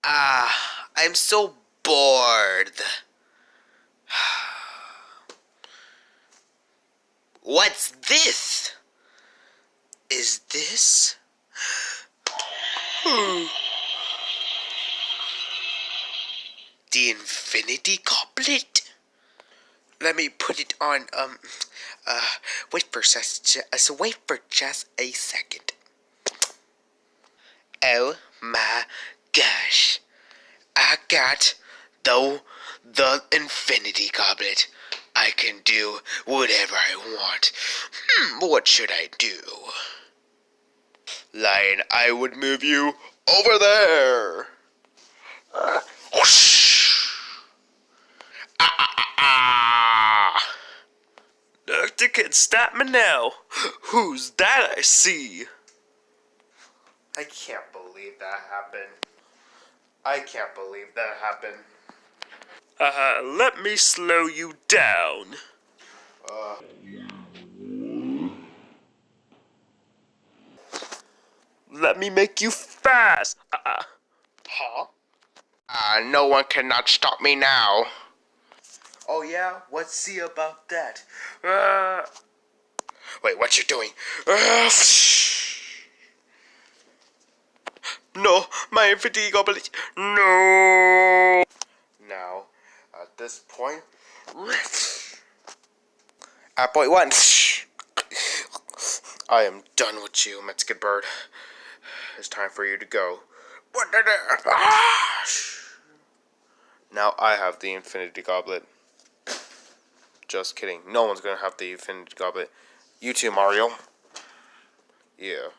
I'm so bored. What's this? Is this? The infinity goblet? Let me put it on, wait for just a second. Oh my gosh. I got the infinity goblet. I can do whatever I want. What should I do? Lion, I would move you over there. Whoosh. Doctor can stop me now. Who's that I see? I can't believe that happened. Let me slow you down. Let me make you fast. Huh? No one cannot stop me now. Oh yeah? Let's see about that. Wait, what you doing? No, my infinity goblet. No. Now, at this point, at point one, I am done with you, Mexican bird. It's time for you to go. Now I have the infinity goblet. Just kidding. No one's gonna have the infinity goblet. You too, Mario. Yeah.